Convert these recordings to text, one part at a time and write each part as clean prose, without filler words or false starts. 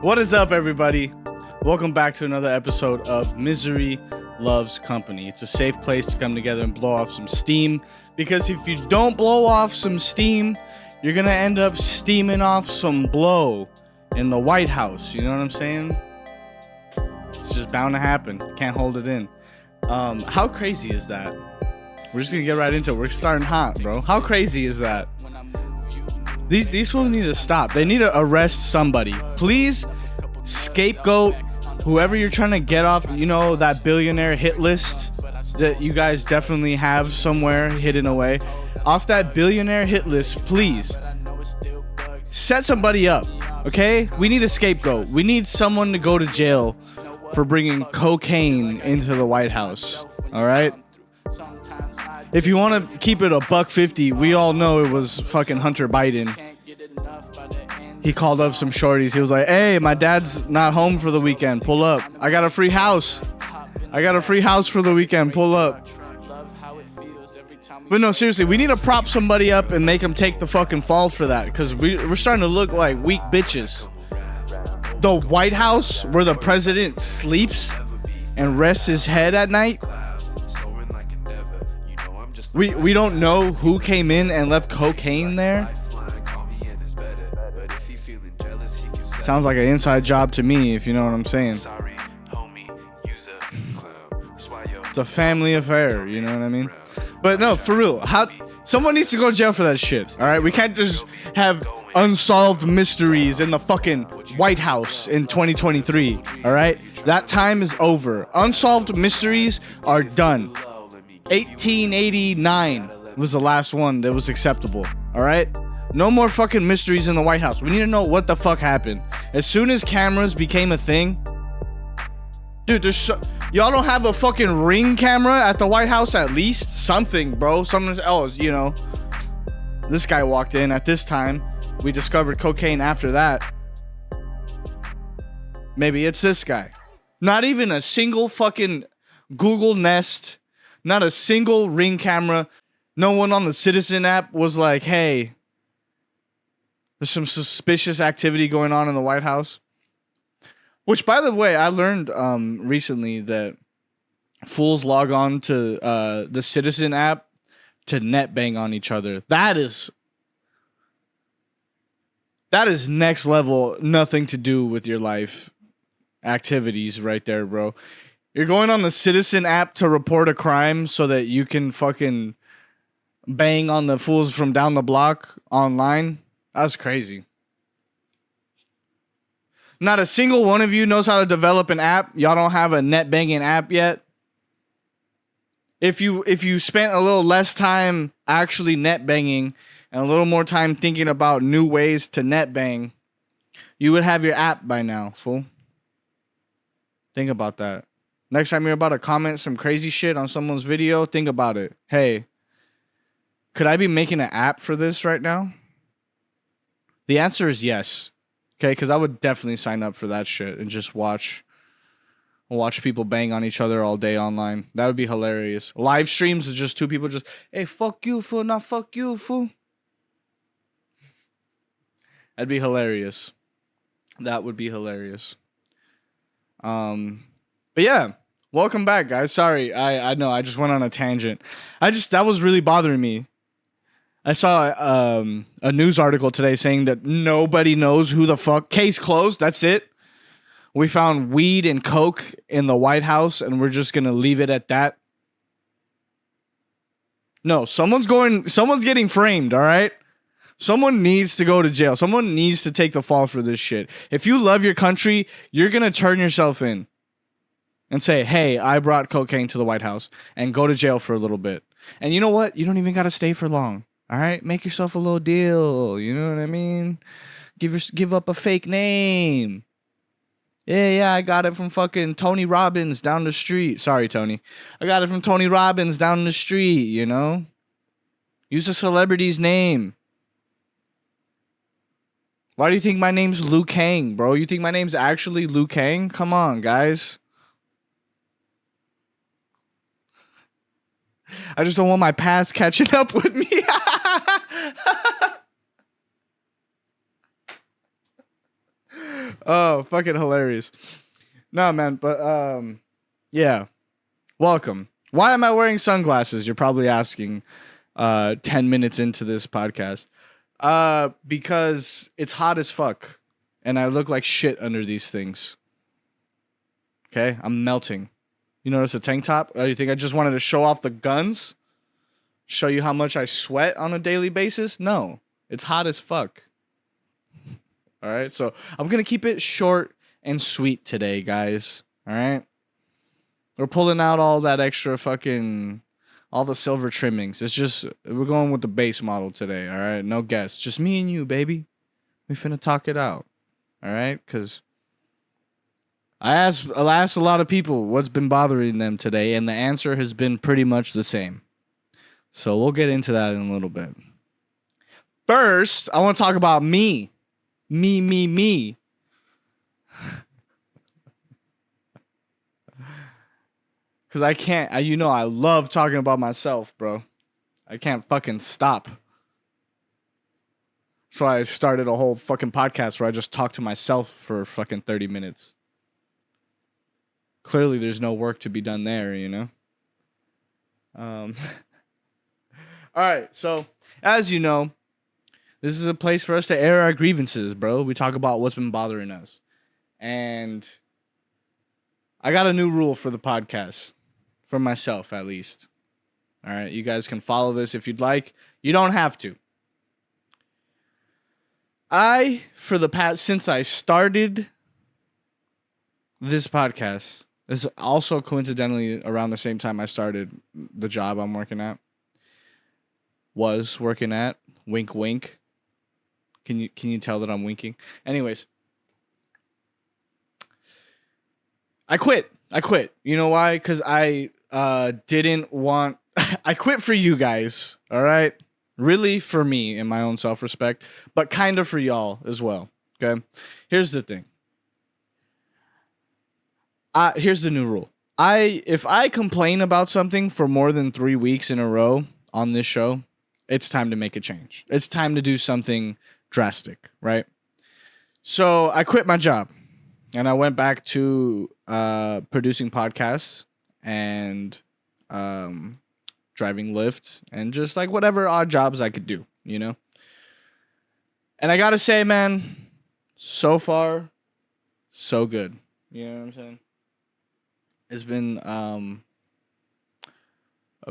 What is up, everybody? Welcome back to another episode of Misery Loves Company. It's a safe place to come together and blow off some steam, because if you don't blow off some steam, you're gonna end up steaming off some blow in the White House. You know what I'm saying? It's just bound to happen. Can't hold it in. How crazy is that? We're just gonna get right into it. We're starting hot, bro. How crazy is that? These fools need to stop. They need to arrest somebody. Please scapegoat whoever you're trying to get off, you know, that billionaire hit list that you guys definitely have somewhere hidden away. Off that billionaire hit list, please set somebody up, okay? We need a scapegoat. We need someone to go to jail for bringing cocaine into the White House, all right? If you want to keep it $150, we all know it was fucking Hunter Biden. He called up some shorties. He was like, hey, my dad's not home for the weekend. Pull up. I got a free house. I got a free house for the weekend. Pull up. But no, seriously, we need to prop somebody up and make them take the fucking fall for that, because we're starting to look like weak bitches. The White House, where the president sleeps and rests his head at night. We don't know who came in and left cocaine there. Sounds like an inside job to me, if you know what I'm saying. It's a family affair, you know what I mean? But no, for real, someone needs to go to jail for that shit, all right? We can't just have unsolved mysteries in the fucking White House in 2023, all right? That time is over. Unsolved mysteries are done. 1889 was the last one that was acceptable, all right? No more fucking mysteries in the White House. We need to know what the fuck happened. As soon as cameras became a thing, dude, y'all don't have a fucking Ring camera at the White House? At least something, bro. Someone else, you know, this guy walked in at this time. We discovered cocaine after that. Maybe it's this guy. Not even a single fucking Google Nest. Not a single Ring camera. No one on the Citizen app was like, hey, there's some suspicious activity going on in the White House. Which, by the way, I learned recently that fools log on to the Citizen app to net bang on each other. That is next level, nothing to do with your life activities right there, bro. You're going on the Citizen app to report a crime so that you can fucking bang on the fools from down the block online? That's crazy. Not a single one of you knows how to develop an app. Y'all don't have a net banging app yet. If you spent a little less time actually net banging and a little more time thinking about new ways to net bang, you would have your app by now, fool. Think about that. Next time you're about to comment some crazy shit on someone's video, think about it. Hey, could I be making an app for this right now? The answer is yes. Okay, because I would definitely sign up for that shit and just watch people bang on each other all day online. That would be hilarious. Live streams is just two people just, hey, fuck you, fool, not fuck you, fool. That'd be hilarious. That would be hilarious. But yeah. Welcome back, guys. Sorry, I know I just went on a tangent. That was really bothering me. I saw a news article today saying that nobody knows who the fuck. Case closed. That's it. We found weed and coke in the White House, and we're just gonna leave it at that. No, someone's getting framed. All right. Someone needs to go to jail. Someone needs to take the fall for this shit. If you love your country, you're gonna turn yourself in and say, hey, I brought cocaine to the White House, and go to jail for a little bit. And you know what? You don't even got to stay for long. All right? Make yourself a little deal. You know what I mean? Give up a fake name. Yeah, I got it from fucking Tony Robbins down the street. Sorry, Tony. I got it from Tony Robbins down the street, you know? Use a celebrity's name. Why do you think my name's Liu Kang, bro? You think my name's actually Liu Kang? Come on, guys. I just don't want my past catching up with me. Oh, fucking hilarious. No, man, but yeah. Welcome. Why am I wearing sunglasses? You're probably asking 10 minutes into this podcast. Because it's hot as fuck and I look like shit under these things. Okay? I'm melting. You notice a tank top? You think I just wanted to show off the guns? Show you how much I sweat on a daily basis? No. It's hot as fuck. All right? So, I'm going to keep it short and sweet today, guys. All right? We're pulling out all that extra fucking, all the silver trimmings. It's just, we're going with the base model today, all right? No guests. Just me and you, baby. We finna talk it out, all right? Because I asked a lot of people what's been bothering them today, and the answer has been pretty much the same. So we'll get into that in a little bit. First, I want to talk about me. Me. Because I can't, I love talking about myself, bro. I can't fucking stop. So I started a whole fucking podcast where I just talk to myself for fucking 30 minutes. Clearly, there's no work to be done there, you know? All right, so as you know, this is a place for us to air our grievances, bro. We talk about what's been bothering us. And I got a new rule for the podcast. For myself, at least. All right, you guys can follow this if you'd like. You don't have to. Since I started this podcast, this is also coincidentally around the same time I started the job I'm working at. Was working at. Wink, wink. Can you tell that I'm winking? Anyways. I quit. You know why? Because I didn't want... I quit for you guys, all right? Really for me and my own self-respect, but kind of for y'all as well, okay? Here's the thing. Here's the new rule. If I complain about something for more than 3 weeks in a row on this show, it's time to make a change. It's time to do something drastic, right? So I quit my job, and I went back to producing podcasts and driving Lyft and just like whatever odd jobs I could do, you know? And I gotta say, man, so far, so good. You know what I'm saying? It's been a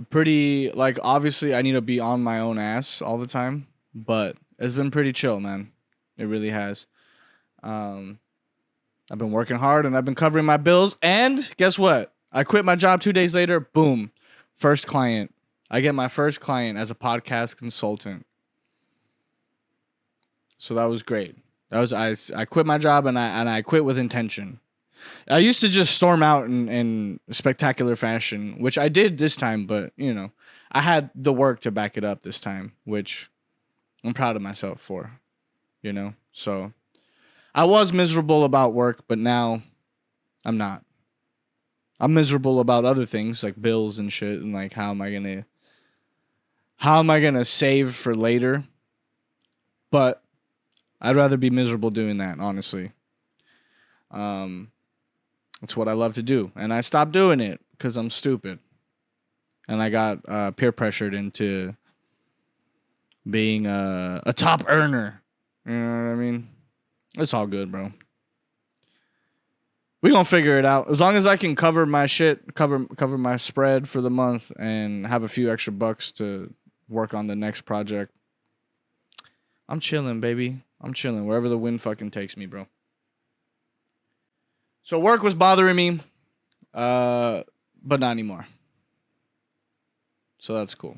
pretty, like, obviously I need to be on my own ass all the time, but it's been pretty chill, man. It really has. I've been working hard and I've been covering my bills, and guess what? I quit my job 2 days later. Boom. First client. I get my first client as a podcast consultant. So that was great. I quit my job and I quit with intention. I used to just storm out in spectacular fashion, which I did this time, but you know, I had the work to back it up this time, which I'm proud of myself for, you know? So I was miserable about work, but now I'm not. I'm miserable about other things like bills and shit, and like how am I gonna save for later? But I'd rather be miserable doing that, honestly. It's what I love to do, and I stopped doing it because I'm stupid, and I got peer pressured into being a top earner. You know what I mean? It's all good, bro. We gonna figure it out. As long as I can cover my shit, cover my spread for the month, and have a few extra bucks to work on the next project. I'm chilling, baby. I'm chilling wherever the wind fucking takes me, bro. So work was bothering me, but not anymore. So that's cool.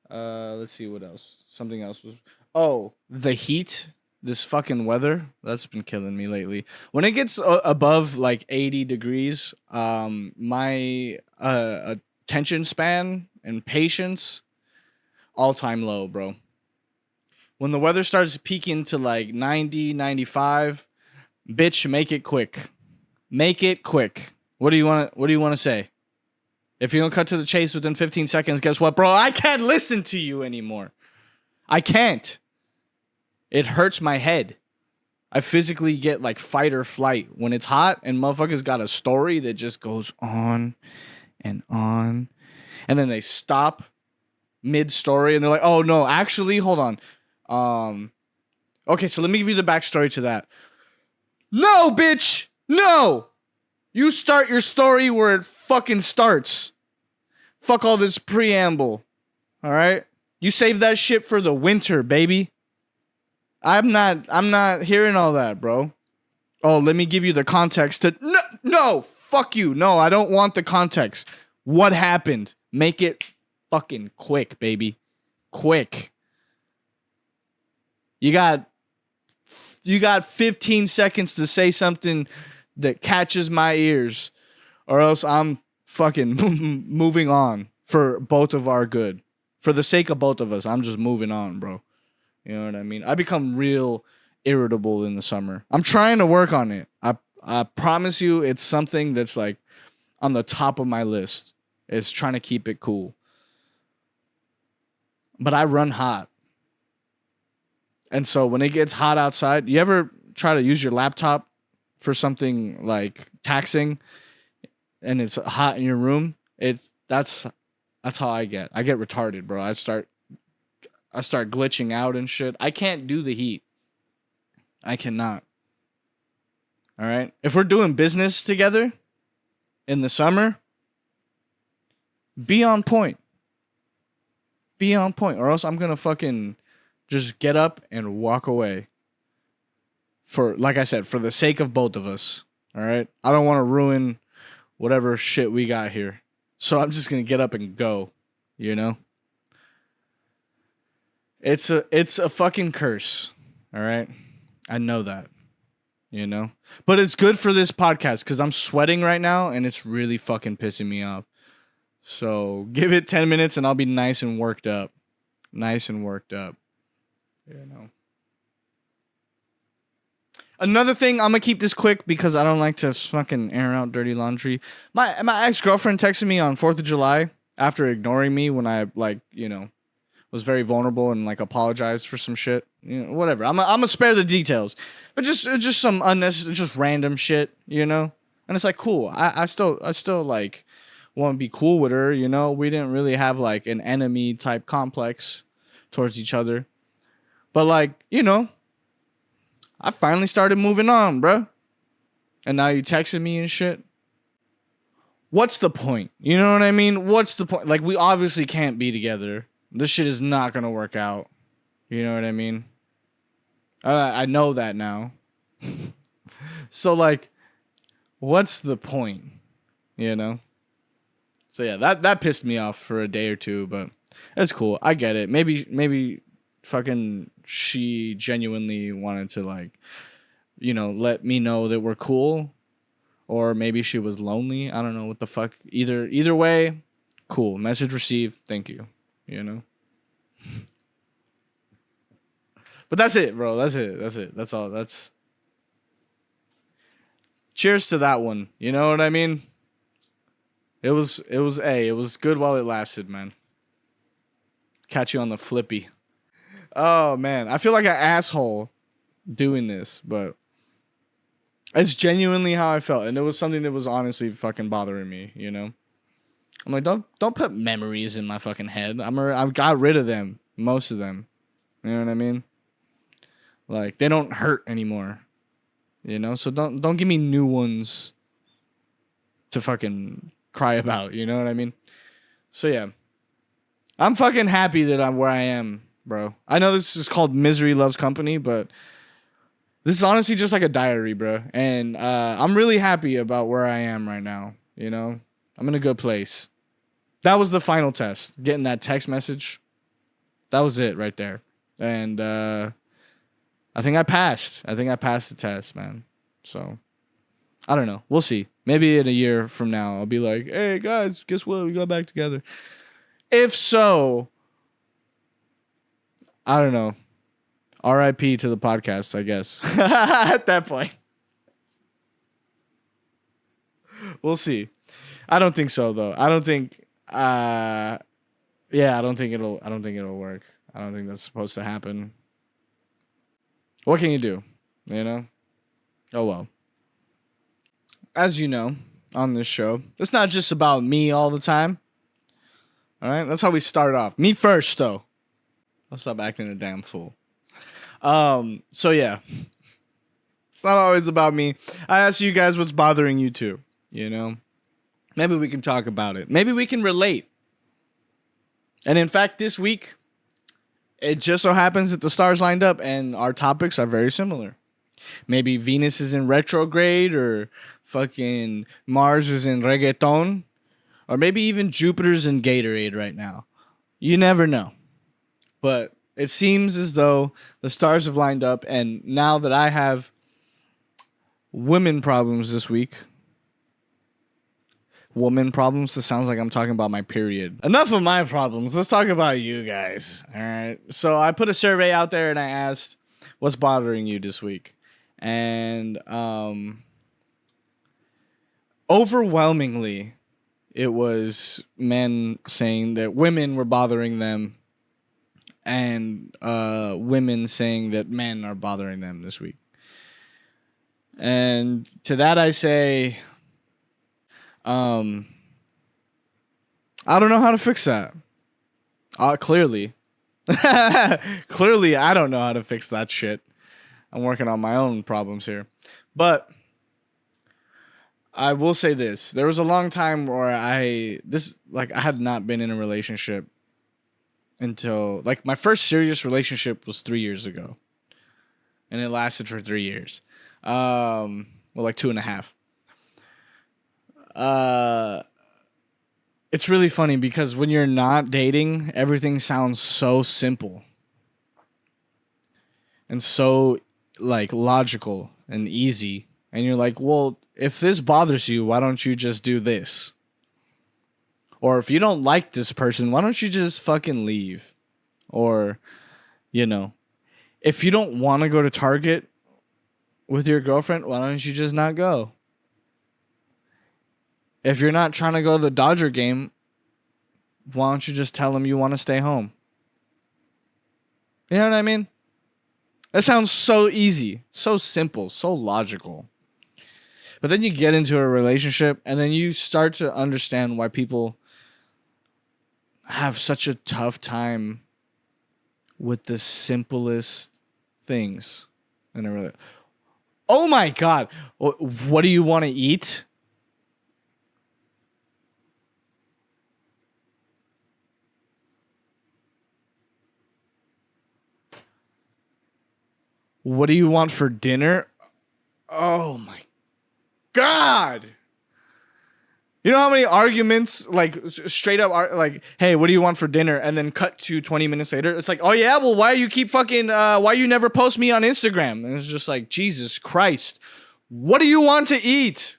Let's see what else. Something else was... Oh, the heat. This fucking weather, that's been killing me lately. When it gets above like 80 degrees, my attention span and patience, all-time low, bro. When the weather starts peaking to like 90, 95, bitch, make it quick. Make it quick. What do you want to say? If you don't cut to the chase within 15 seconds, guess what, bro? I can't listen to you anymore. I can't. It hurts my head. I physically get like fight or flight when it's hot and motherfuckers got a story that just goes on and on. And then they stop mid-story and they're like, oh no, actually, hold on. Okay, so let me give you the backstory to that. No, bitch! No! You start your story where it fucking starts. Fuck all this preamble. Alright? You save that shit for the winter, baby. I'm not hearing all that, bro. Oh, let me give you the context to no, fuck you. No, I don't want the context. What happened? Make it fucking quick, baby. Quick. You got 15 seconds to say something that catches my ears, or else I'm fucking moving on for both of our good. For the sake of both of us, I'm just moving on, bro. You know what I mean? I become real irritable in the summer. I'm trying to work on it. I promise you it's something that's like on the top of my list. It's trying to keep it cool. But I run hot. And so when it gets hot outside, you ever try to use your laptop for something like taxing and it's hot in your room? That's how I get. I get retarded, bro. I start glitching out and shit. I can't do the heat. I cannot. All right? If we're doing business together in the summer, be on point. Be on point, or else I'm going to fucking just get up and walk away. For, like I said, for the sake of both of us. All right? I don't want to ruin whatever shit we got here. So I'm just going to get up and go, you know? It's a fucking curse. All right? I know that. You know? But it's good for this podcast because I'm sweating right now and it's really fucking pissing me off. So give it 10 minutes and I'll be nice and worked up. Nice and worked up. You know? Another thing, I'm going to keep this quick because I don't like to fucking air out dirty laundry. My ex-girlfriend texted me on 4th of July after ignoring me when I, like, you know, was very vulnerable and like apologized for some shit. You know, whatever. I'm gonna spare the details, but just some unnecessary, just random shit, you know. And it's like, cool. I still like want to be cool with her, you know. We didn't really have like an enemy type complex towards each other, but like, you know, I finally started moving on, bro. And now you texting me and shit. What's the point? You know what I mean? What's the point? Like, we obviously can't be together. This shit is not gonna work out. You know what I mean? I know that now. So, like, what's the point? You know? So, yeah, that pissed me off for a day or two, but it's cool. I get it. Maybe fucking she genuinely wanted to, like, you know, let me know that we're cool. Or maybe she was lonely. I don't know what the fuck. Either way, cool. Message received. Thank you. You know? But that's it, bro. That's it. That's all. Cheers to that one. You know what I mean? It was good while it lasted, man. Catch you on the flippy. Oh, man. I feel like an asshole doing this, but it's genuinely how I felt. And it was something that was honestly fucking bothering me, you know? I'm like, don't put memories in my fucking head. I've got rid of them. Most of them. You know what I mean? Like, they don't hurt anymore. You know? So don't give me new ones to fucking cry about. You know what I mean? So, yeah. I'm fucking happy that I'm where I am, bro. I know this is called Misery Loves Company, but this is honestly just like a diary, bro. And I'm really happy about where I am right now. You know? I'm in a good place. That was the final test. Getting that text message. That was it right there. And I think I passed. I think I passed the test, man. So, I don't know. We'll see. Maybe in a year from now, I'll be like, hey, guys, guess what? We got back together. If so, I don't know. R.I.P. to the podcast, I guess. At that point. We'll see. I don't think so, though. I don't think I don't think it'll work. I don't think that's supposed to happen. What can you do? You know? Oh well. As you know, on this show, it's not just about me all the time. All right? That's how we start off. Me first, though. I'll stop acting a damn fool. So yeah. It's not always about me. I ask you guys what's bothering you too, you know? Maybe we can talk about it. Maybe we can relate. And in fact, this week, it just so happens that the stars lined up and our topics are very similar. Maybe Venus is in retrograde, or fucking Mars is in reggaeton, or maybe even Jupiter's in Gatorade right now. You never know. But it seems as though the stars have lined up, and now that I have women problems this week. Woman problems? It sounds like I'm talking about my period. Enough of my problems. Let's talk about you guys. All right. So I put a survey out there and I asked, what's bothering you this week? And overwhelmingly, it was men saying that women were bothering them, and women saying that men are bothering them this week. And to that I say, I don't know how to fix that. Clearly. Clearly, I don't know how to fix that shit. I'm working on my own problems here. But I will say this. There was a long time where I had not been in a relationship until, like, my first serious relationship was 3 years ago. And it lasted for 3 years. Well, like 2.5. It's really funny because when you're not dating, everything sounds so simple and so, like, logical and easy. And you're like, well, if this bothers you, why don't you just do this? Or if you don't like this person, why don't you just fucking leave? Or, you know, if you don't want to go to Target with your girlfriend, why don't you just not go? If you're not trying to go to the Dodger game, why don't you just tell them you want to stay home? You know what I mean? That sounds so easy, so simple, so logical. But then you get into a relationship and then you start to understand why people have such a tough time with the simplest things in a relationship. Oh my God. What do you want to eat? What do you want for dinner? Oh my God. You know how many arguments, like, straight up, like, hey, what do you want for dinner? And then cut to 20 minutes later. It's like, oh yeah, well, why you keep fucking, why you never post me on Instagram? And it's just like, Jesus Christ. What do you want to eat?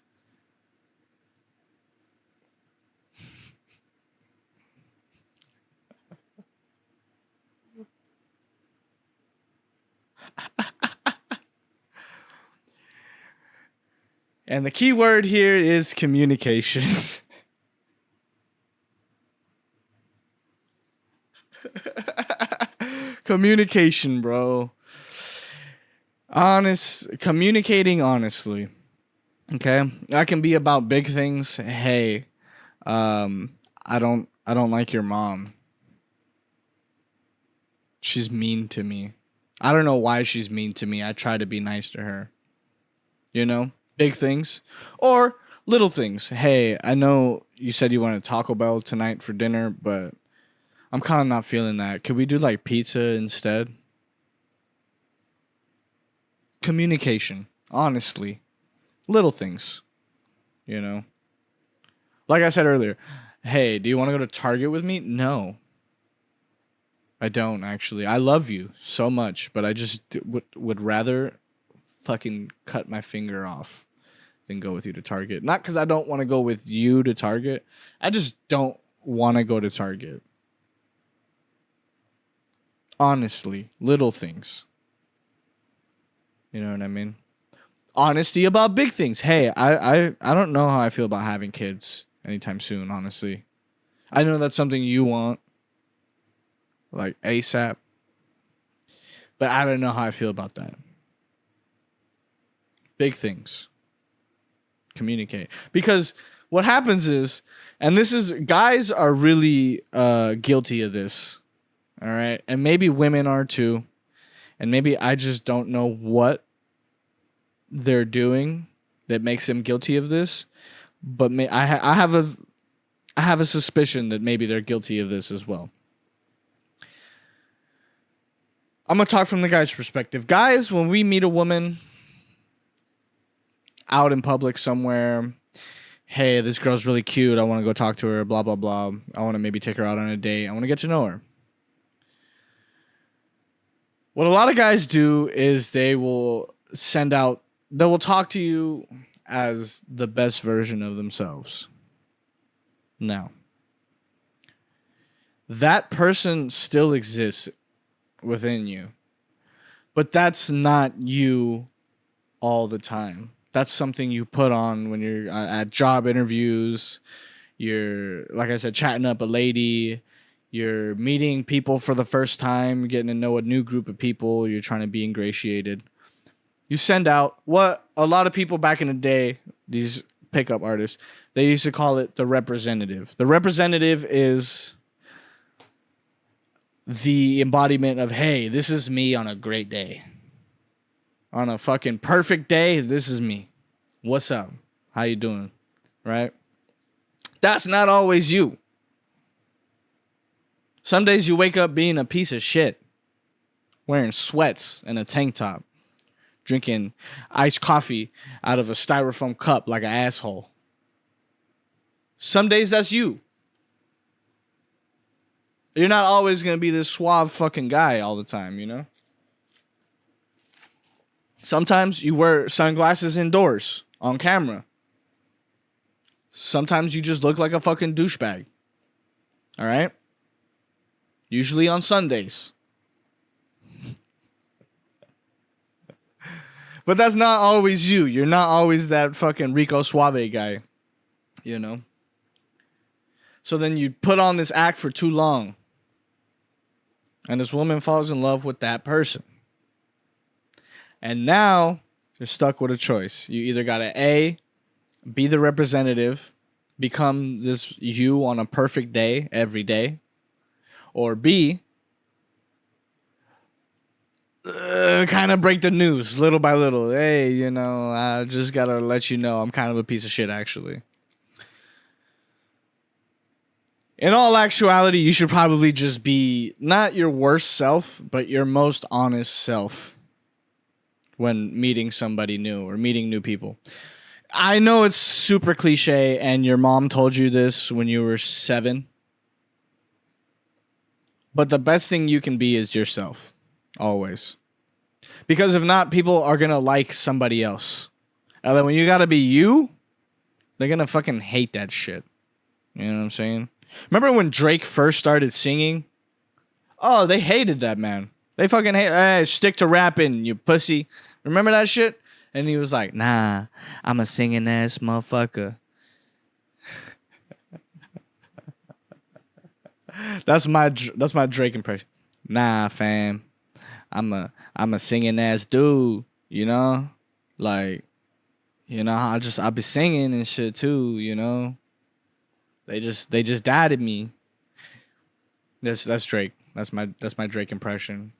And the key word here is communication. Communication, bro. Communicating honestly. Okay? That can be about big things. Hey, I don't like your mom. She's mean to me. I don't know why she's mean to me. I try to be nice to her. You know? Big things. Or little things. Hey, I know you said you wanted Taco Bell tonight for dinner, but I'm kind of not feeling that. Could we do, like, pizza instead? Communication. Honestly. Little things. You know? Like I said earlier. Hey, do you want to go to Target with me? No. I don't, actually. I love you so much, but I just would rather fucking cut my finger off than go with you to Target. Not because I don't want to go with you to Target. I just don't want to go to Target. Honestly, little things. You know what I mean? Honesty about big things. Hey, I don't know how I feel about having kids anytime soon, honestly. I know that's something you want, like ASAP, but I don't know how I feel about that. Big things. Communicate. Because what happens is, and this is, guys are really guilty of this. All right. And maybe women are too. And maybe I just don't know what they're doing that makes them guilty of this. But I have a suspicion that maybe they're guilty of this as well. I'm going to talk from the guy's perspective. Guys, when we meet a woman out in public somewhere, hey, this girl's really cute. I want to go talk to her, blah, blah, blah. I want to maybe take her out on a date. I want to get to know her. What a lot of guys do is they will talk to you as the best version of themselves. Now, that person still exists within you, but that's not you all the time. That's something you put on when you're at job interviews. You're, like I said, chatting up a lady. You're meeting people for the first time, getting to know a new group of people. You're trying to be ingratiated. You send out what a lot of people back in the day, these pickup artists, they used to call it the representative. The representative is the embodiment of, hey, this is me on a great day. On a fucking perfect day, this is me. What's up? How you doing? Right? That's not always you. Some days you wake up being a piece of shit, wearing sweats and a tank top, drinking iced coffee out of a styrofoam cup like an asshole. Some days that's you. You're not always going to be this suave fucking guy all the time, you know? Sometimes you wear sunglasses indoors on camera. Sometimes you just look like a fucking douchebag. All right? Usually on Sundays. But that's not always you. You're not always that fucking Rico Suave guy. You know? So then you put on this act for too long. And this woman falls in love with that person. And now you're stuck with a choice. You either got to A, be the representative, become this you on a perfect day every day. Or B, kind of break the news little by little. Hey, you know, I just got to let you know I'm kind of a piece of shit, actually. In all actuality, you should probably just be not your worst self, but your most honest self when meeting somebody new or meeting new people. I know it's super cliche and your mom told you this when you were 7. But the best thing you can be is yourself. Always. Because if not, people are going to like somebody else. And then when you got to be you, they're going to fucking hate that shit. You know what I'm saying? Remember when Drake first started singing? Oh, they hated that, man. They fucking hate, hey, stick to rapping, you pussy. Remember that shit? And he was like, nah, I'm a singing ass motherfucker. That's my Drake impression. Nah, fam. I'm a singing ass dude, you know? Like, you know, I'll be singing and shit too, you know? They just doubted me. That's Drake. That's my Drake impression.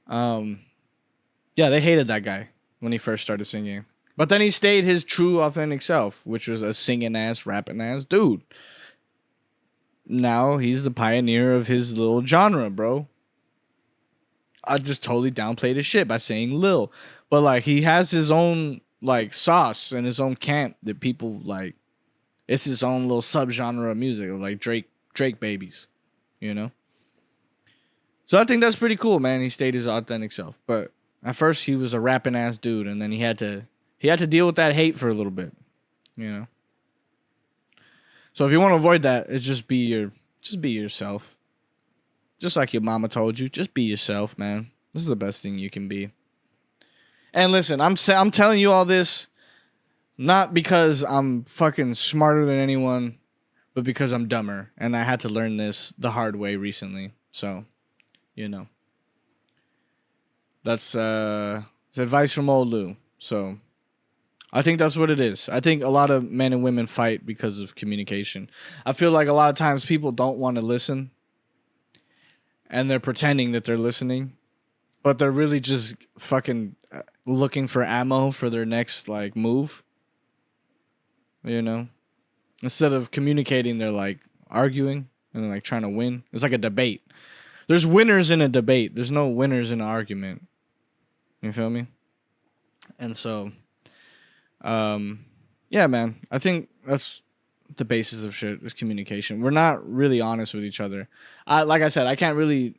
Yeah, they hated that guy when he first started singing. But then he stayed his true authentic self, which was a singing ass, rapping ass dude. Now he's the pioneer of his little genre, bro. I just totally downplayed his shit by saying Lil. But like he has his own like sauce and his own camp that people like. It's his own little subgenre of music, of like Drake babies, you know? So I think that's pretty cool, man. He stayed his authentic self. But at first he was a rapping ass dude, and then he had to deal with that hate for a little bit, you know? So if you want to avoid that, it's just be yourself. Just like your mama told you, just be yourself, man. This is the best thing you can be. And listen, I'm telling you all this not because I'm fucking smarter than anyone, but because I'm dumber. And I had to learn this the hard way recently. So, you know. That's advice from old Lou. So, I think that's what it is. I think a lot of men and women fight because of communication. I feel like a lot of times people don't want to listen and they're pretending that they're listening, but they're really just fucking looking for ammo for their next like move, you know? Instead of communicating, they're like arguing and like trying to win. It's like a debate. There's winners in a debate. There's no winners in an argument. You feel me? And so yeah, man. I think that's the basis of shit is communication. We're not really honest with each other. Like I said, I can't really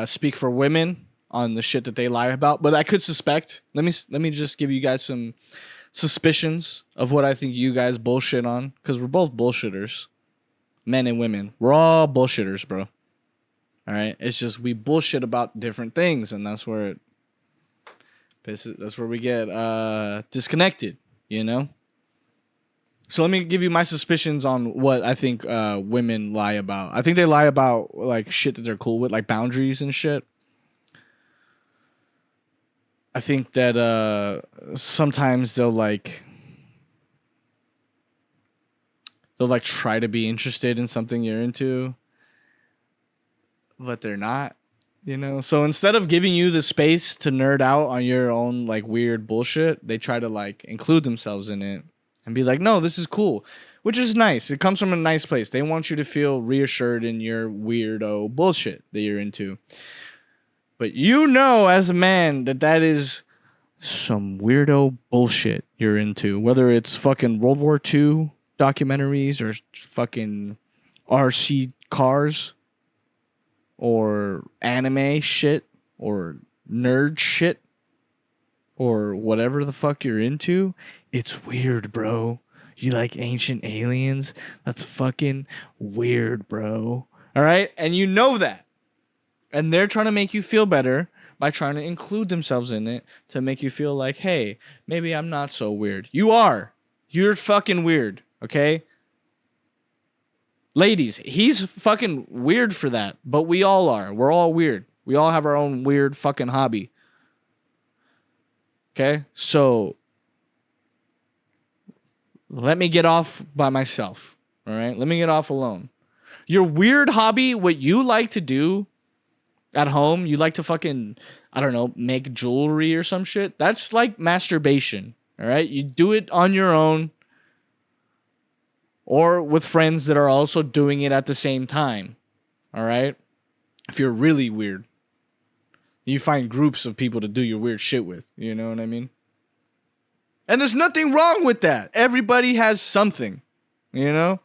speak for women on the shit that they lie about, but I could suspect. Let me just give you guys some suspicions of what I think you guys bullshit on, because we're both bullshitters, men and women. We're all bullshitters, bro. All right, it's just we bullshit about different things, and that's where we get disconnected, you know. So let me give you my suspicions on what I think women lie about. I think they lie about like shit that they're cool with, like boundaries and shit. I think that sometimes they'll try to be interested in something you're into, but they're not, you know? So instead of giving you the space to nerd out on your own like weird bullshit, they try to like include themselves in it and be like, no, this is cool, which is nice. It comes from a nice place. They want you to feel reassured in your weirdo bullshit that you're into. But you know, as a man, that is some weirdo bullshit you're into. Whether it's fucking World War II documentaries or fucking RC cars or anime shit or nerd shit or whatever the fuck you're into, it's weird, bro. You like ancient aliens? That's fucking weird, bro. All right? And you know that. And they're trying to make you feel better by trying to include themselves in it to make you feel like, hey, maybe I'm not so weird. You are. You're fucking weird, okay? Ladies, he's fucking weird for that, but we all are. We're all weird. We all have our own weird fucking hobby. Okay? So, let me get off by myself, all right? Let me get off alone. Your weird hobby, what you like to do at home, you like to fucking, I don't know, make jewelry or some shit. That's like masturbation, all right? You do it on your own or with friends that are also doing it at the same time, all right? If you're really weird, you find groups of people to do your weird shit with, you know what I mean? And there's nothing wrong with that. Everybody has something, you know?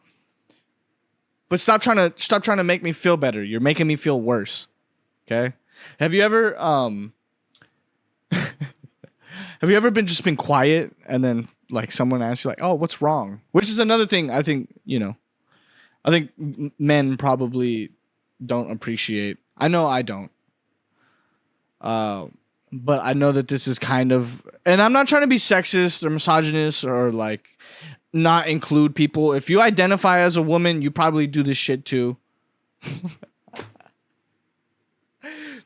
But stop trying to make me feel better. You're making me feel worse. Okay? Have you ever been quiet and then like someone asks you like, "Oh, what's wrong?" Which is another thing I think, you know. I think men probably don't appreciate. I know I don't. But I know that this is kind of, and I'm not trying to be sexist or misogynist or like not include people. If you identify as a woman, you probably do this shit too.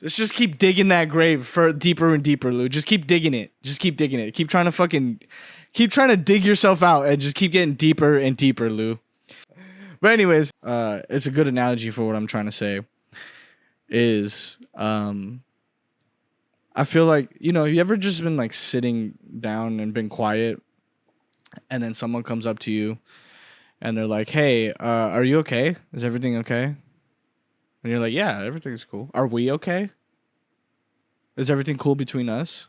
Let's just keep digging that grave for deeper and deeper, Lou. Just keep digging it. Just keep digging it. Keep trying to dig yourself out and just keep getting deeper and deeper, Lou. But anyways, it's a good analogy for what I'm trying to say. Is I feel like, you know, have you ever just been like sitting down and been quiet, and then someone comes up to you, and they're like, "Hey, are you okay? Is everything okay?" And you're like, "Yeah, everything's cool. Are we okay? Is everything cool between us?"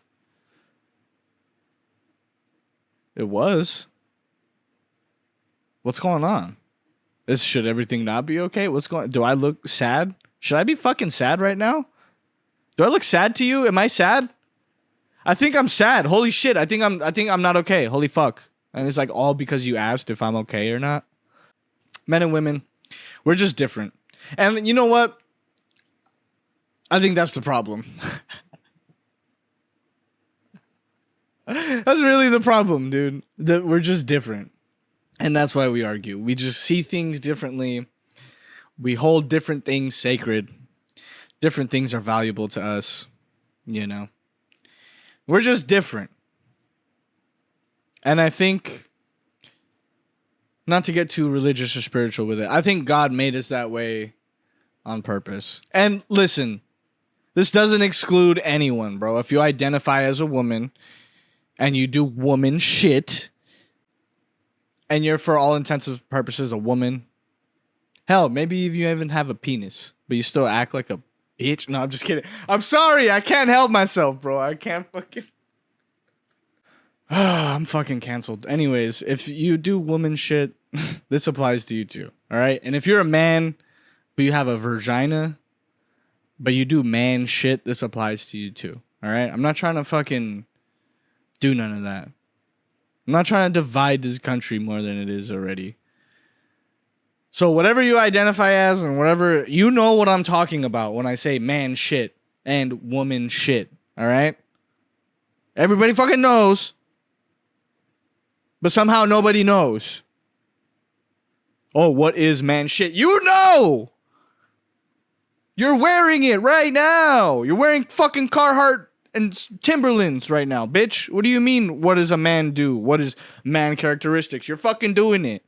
It was. What's going on? Should everything not be okay? Do I look sad? Should I be fucking sad right now? Do I look sad to you? Am I sad? I think I'm sad. Holy shit. I think I'm not okay. Holy fuck. And it's like all because you asked if I'm okay or not. Men and women, we're just different. And you know what? I think that's the problem. That's really the problem, dude. That we're just different. And that's why we argue. We just see things differently. We hold different things sacred. Different things are valuable to us, you know. We're just different. And I think, not to get too religious or spiritual with it, I think God made us that way on purpose. And listen, this doesn't exclude anyone, bro. If you identify as a woman and you do woman shit and you're for all intents and purposes a woman, hell, maybe if you even have a penis, but you still act like a bitch. No, I'm just kidding. I'm sorry. I can't help myself, bro. I can't fucking... I'm fucking canceled. Anyways, if you do woman shit, this applies to you too. All right? And if you're a man, but you have a vagina, but you do man shit, this applies to you too. All right? I'm not trying to fucking do none of that. I'm not trying to divide this country more than it is already. So whatever you identify as and whatever, you know what I'm talking about when I say man shit and woman shit. All right? Everybody fucking knows. But somehow nobody knows. Oh, what is man shit? You know! You're wearing it right now. You're wearing fucking Carhartt and Timberlands right now, bitch. What do you mean, what does a man do? What is man characteristics? You're fucking doing it.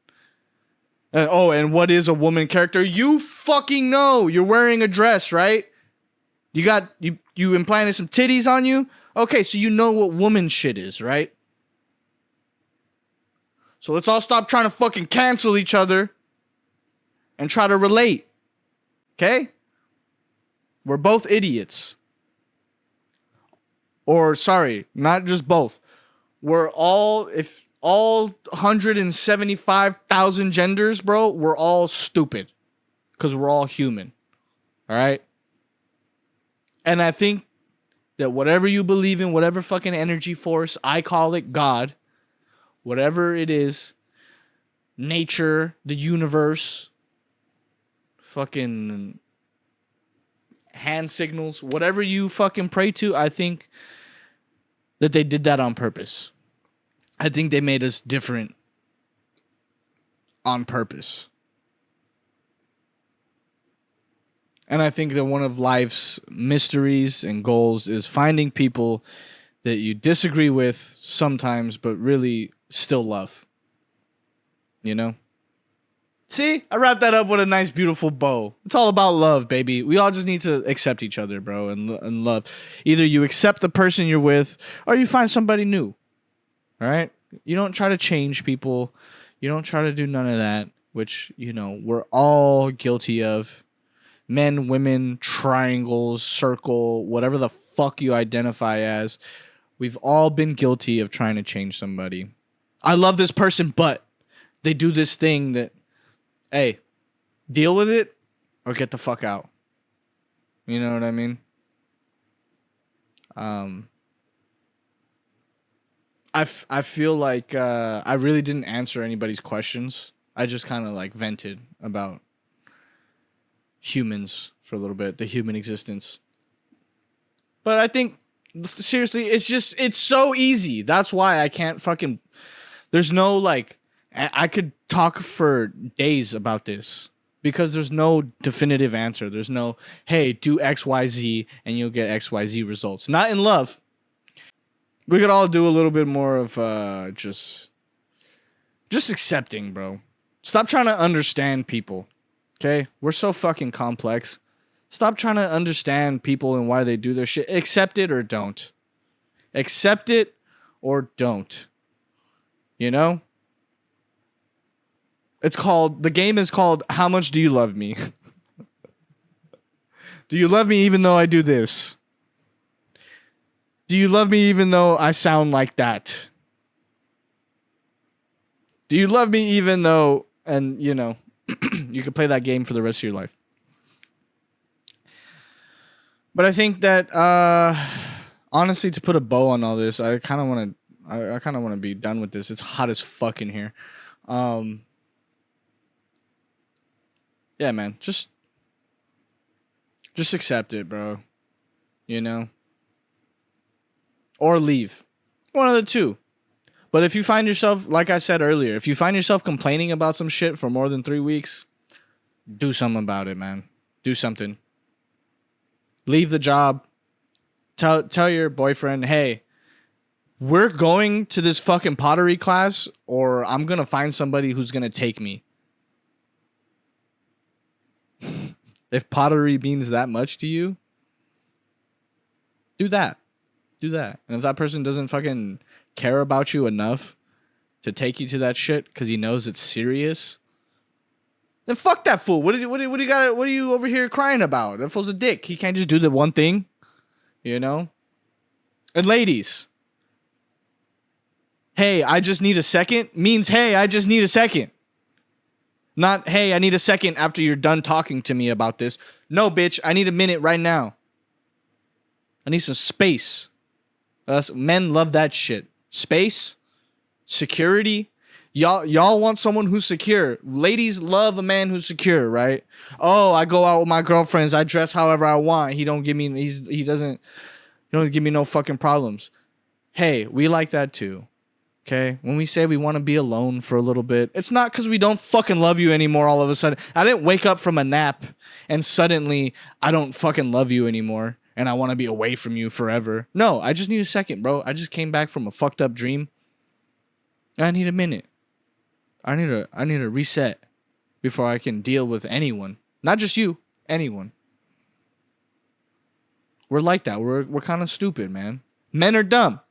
And what is a woman character? You fucking know. You're wearing a dress, right? You implanted some titties on you? Okay, so you know what woman shit is, right? So let's all stop trying to fucking cancel each other and try to relate. Okay? We're both idiots. Or, sorry, not just both. We're all, if all 175,000 genders, bro, we're all stupid. Because we're all human. All right? And I think that whatever you believe in, whatever fucking energy force, I call it God, whatever it is, nature, the universe, fucking hand signals, whatever you fucking pray to, I think that they did that on purpose. I think they made us different on purpose. And I think that one of life's mysteries and goals is finding people that you disagree with sometimes, but really still love. You know? See? I wrapped that up with a nice, beautiful bow. It's all about love, baby. We all just need to accept each other, bro, and love. Either you accept the person you're with, or you find somebody new. All right? You don't try to change people. You don't try to do none of that, which, you know, we're all guilty of. Men, women, triangles, circle, whatever the fuck you identify as. We've all been guilty of trying to change somebody. I love this person, but they do this thing that, hey, deal with it or get the fuck out. You know what I mean? I feel like I really didn't answer anybody's questions. I just kind of like vented about humans for a little bit, the human existence. But I think, seriously, it's so easy. That's why I can't fucking, there's no like, I could talk for days about this because there's no definitive answer. There's no, hey, do XYZ and you'll get XYZ results. Not in love. We could all do a little bit more of just accepting, bro. Stop trying to understand people. Okay? We're so fucking complex. Stop trying to understand people and why they do their shit. Accept it or don't. Accept it or don't. You know? The game is called How Much Do You Love Me? Do you love me even though I do this? Do you love me even though I sound like that? Do you love me even though, and you know, you can play that game for the rest of your life. But I think that honestly, to put a bow on all this, I kind of want to be done with this. It's hot as fuck in here. Yeah, man, just accept it, bro. You know? Or leave. One of the two. But if you find yourself, like I said earlier, if you find yourself complaining about some shit for more than 3 weeks, do something about it, man. Do something. Leave the job. Tell your boyfriend, hey, we're going to this fucking pottery class, or I'm gonna find somebody who's gonna take me. If pottery means that much to you, do that. Do that. And if that person doesn't fucking care about you enough to take you to that shit because he knows it's serious, then fuck that fool. What do you over here crying about? That fool's a dick. He can't just do the one thing, you know? And ladies, hey, I just need a second means, hey, I just need a second. Not, hey, I need a second after you're done talking to me about this. No, bitch, I need a minute right now. I need some space. Men love that shit. Space, security. Y'all want someone who's secure. Ladies love a man who's secure, right? Oh, I go out with my girlfriends. I dress however I want. He doesn't give me no fucking problems. Hey, we like that too. Okay? When we say we want to be alone for a little bit, it's not because we don't fucking love you anymore all of a sudden. I didn't wake up from a nap and suddenly I don't fucking love you anymore and I want to be away from you forever. No, I just need a second, bro. I just came back from a fucked up dream. I need a minute. I need a reset before I can deal with anyone. Not just you, anyone. We're like that. We're kind of stupid, man. Men are dumb.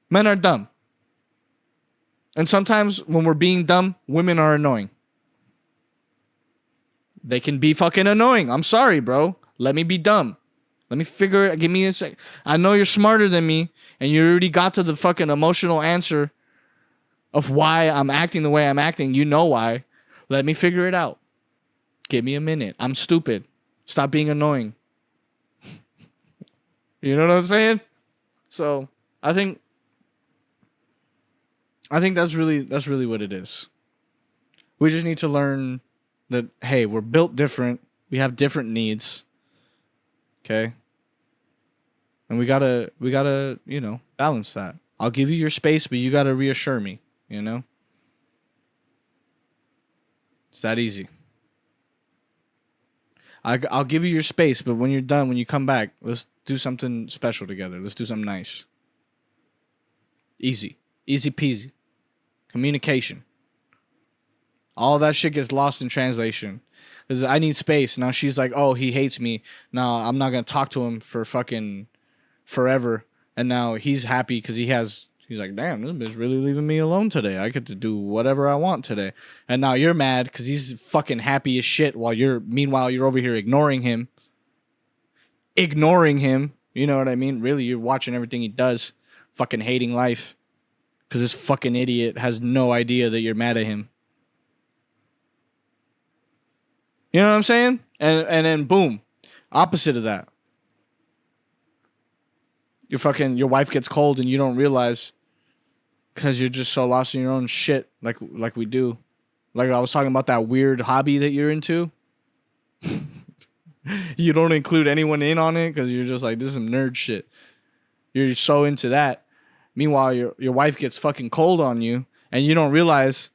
Men are dumb. And sometimes when we're being dumb, women are annoying. They can be fucking annoying. I'm sorry, bro. Let me be dumb. Let me figure it. Give me a sec. I know you're smarter than me, and you already got to the fucking emotional answer of why I'm acting the way I'm acting. You know why. Let me figure it out. Give me a minute. I'm stupid. Stop being annoying. You know what I'm saying? So I think that's really what it is. We just need to learn that, hey, we're built different. We have different needs. Okay? And we gotta, balance that. I'll give you your space, but you gotta reassure me, you know? It's that easy. I'll give you your space, but when you're done, when you come back, let's do something special together. Let's do something nice. Easy. Easy peasy. Communication. All that shit gets lost in translation. Because I need space. Now she's like, oh, he hates me. Now I'm not going to talk to him for fucking forever. And now he's happy because he's like, damn, this bitch really leaving me alone today. I get to do whatever I want today. And now you're mad because he's fucking happy as shit meanwhile you're over here ignoring him. Ignoring him. You know what I mean? Really, you're watching everything he does. Fucking hating life. Because this fucking idiot has no idea that you're mad at him. You know what I'm saying? And then boom. Opposite of that. Your wife gets cold and you don't realize because you're just so lost in your own shit like we do. Like I was talking about that weird hobby that you're into. You don't include anyone in on it because you're just like, this is some nerd shit. You're so into that. Meanwhile, your wife gets fucking cold on you and you don't realize.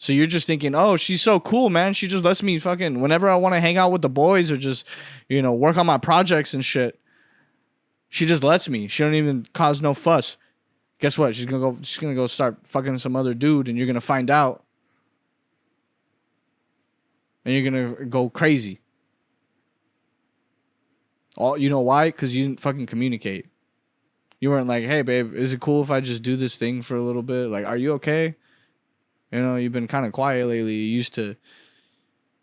So you're just thinking, oh, she's so cool, man. She just lets me fucking, whenever I want to hang out with the boys or just, work on my projects and shit. She just lets me. She don't even cause no fuss. Guess what? She's gonna go start fucking some other dude and you're gonna find out. And you're gonna go crazy. You know why? Because you didn't fucking communicate. You weren't like, hey, babe, is it cool if I just do this thing for a little bit? Like, are you okay? You've been kind of quiet lately. You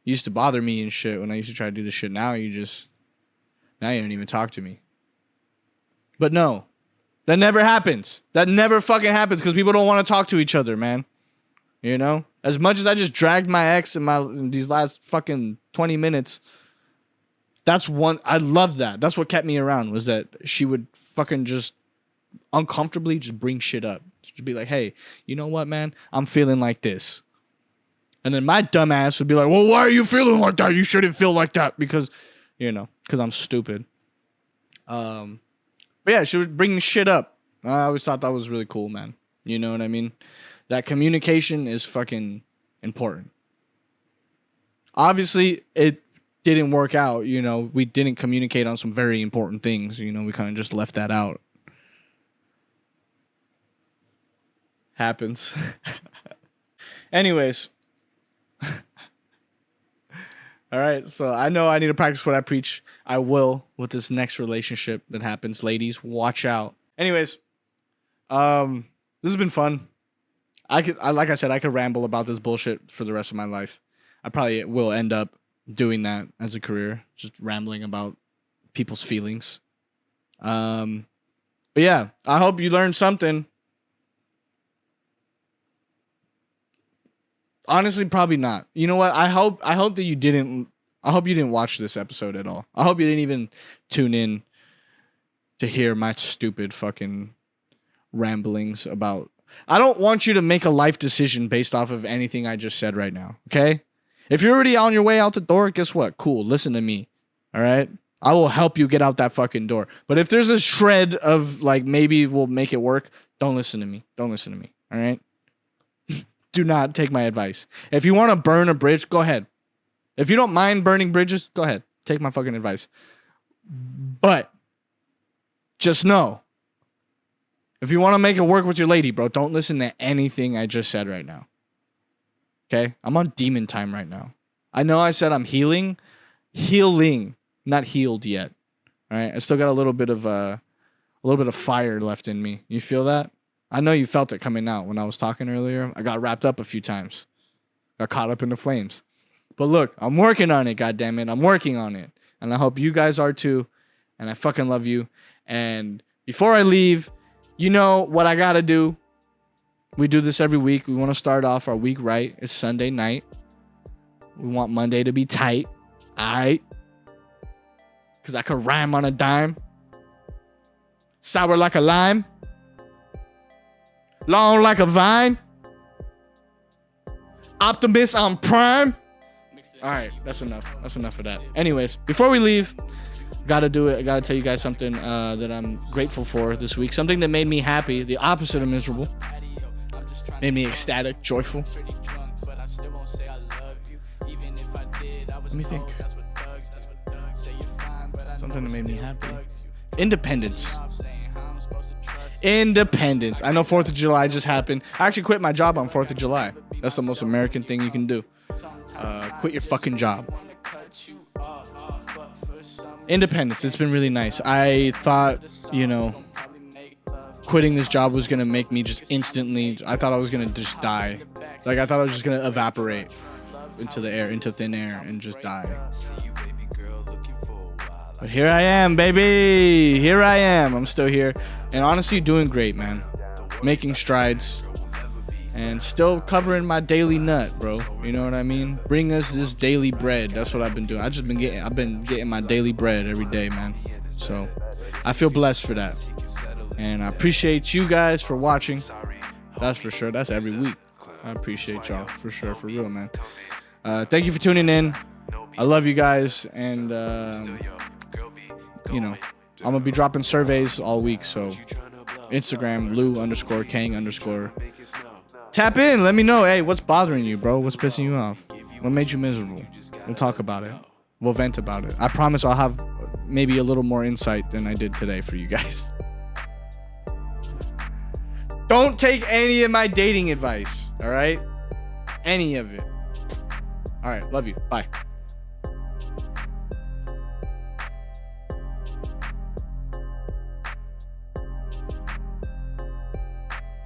used to bother me and shit when I used to try to do this shit. Now you don't even talk to me. But no, that never happens. That never fucking happens because people don't want to talk to each other, man. As much as I just dragged my ex in these last fucking 20 minutes, I love that. That's what kept me around, was that she would fucking just uncomfortably just bring shit up. She'd be like, hey, you know what, man? I'm feeling like this. And then my dumb ass would be like, well, why are you feeling like that? You shouldn't feel like that because I'm stupid. But yeah, she was bringing shit up. I always thought that was really cool, man. You know what I mean? That communication is fucking important. Obviously, it didn't work out. You know, we didn't communicate on some very important things. You know, we kind of just left that out. Happens. Anyways. All right, so I know I need to practice what I preach. I will with this next relationship that happens. Ladies, watch out. Anyways, this has been fun. Like I said, I could ramble about this bullshit for the rest of my life. I probably will end up doing that as a career, just rambling about people's feelings. But yeah, I hope you learned something. Honestly, probably not. You know what? I hope that you didn't. I hope you didn't watch this episode at all. I hope you didn't even tune in to hear my stupid fucking ramblings about. I don't want you to make a life decision based off of anything I just said right now. Okay? If you're already on your way out the door, guess what? Cool. Listen to me. All right? I will help you get out that fucking door. But if there's a shred of like maybe we'll make it work, don't listen to me. Don't listen to me. All right? Do not take my advice. If you want to burn a bridge, go ahead. If you don't mind burning bridges, go ahead. Take my fucking advice. But just know, if you want to make it work with your lady, bro, don't listen to anything I just said right now. Okay? I'm on demon time right now. I know I said I'm healing, not healed yet. All right? I still got a little bit of fire left in me. You feel that? I know you felt it coming out when I was talking earlier. I got wrapped up a few times. Got caught up in the flames. But look, I'm working on it, goddammit. I'm working on it. And I hope you guys are too. And I fucking love you. And before I leave, you know what I gotta do. We do this every week. We want to start off our week right. It's Sunday night. We want Monday to be tight. Alright? Because I could rhyme on a dime. Sour like a lime. Long like a vine. Optimist on prime. All right, that's enough. That's enough of that. Anyways, before we leave, gotta do it. I gotta tell you guys something that I'm grateful for this week. Something that made me happy. The opposite of miserable. Made me ecstatic, joyful. Let me think. Something that made me happy. Independence. Independence. I know 4th of July just happened. I actually quit my job on 4th of July. That's the most American thing you can do. Quit your fucking job. Independence. It's been really nice. I thought, you know, quitting this job was going to make me just instantly, I thought I was going to just die. Like, I thought I was just going to evaporate into the air, into thin air, and just die. But here I am, baby. Here I am. I'm still here. And honestly, doing great, man. Making strides. And still covering my daily nut, bro. You know what I mean? Bring us this daily bread. That's what I've been doing. I've been getting my daily bread every day, man. So I feel blessed for that. And I appreciate you guys for watching. That's for sure. That's every week. I appreciate y'all for sure, for real, man. Thank you for tuning in. I love you guys. And you know, I'm gonna be dropping surveys all week, so Instagram Lou_Kang_. Tap in, let me know. Hey, what's bothering you, bro? What's pissing you off? What made you miserable? We'll talk about it. We'll vent about it. I promise I'll have maybe a little more insight than I did today for you guys. Don't take any of my dating advice, all right? Any of it. All right, love you. Bye.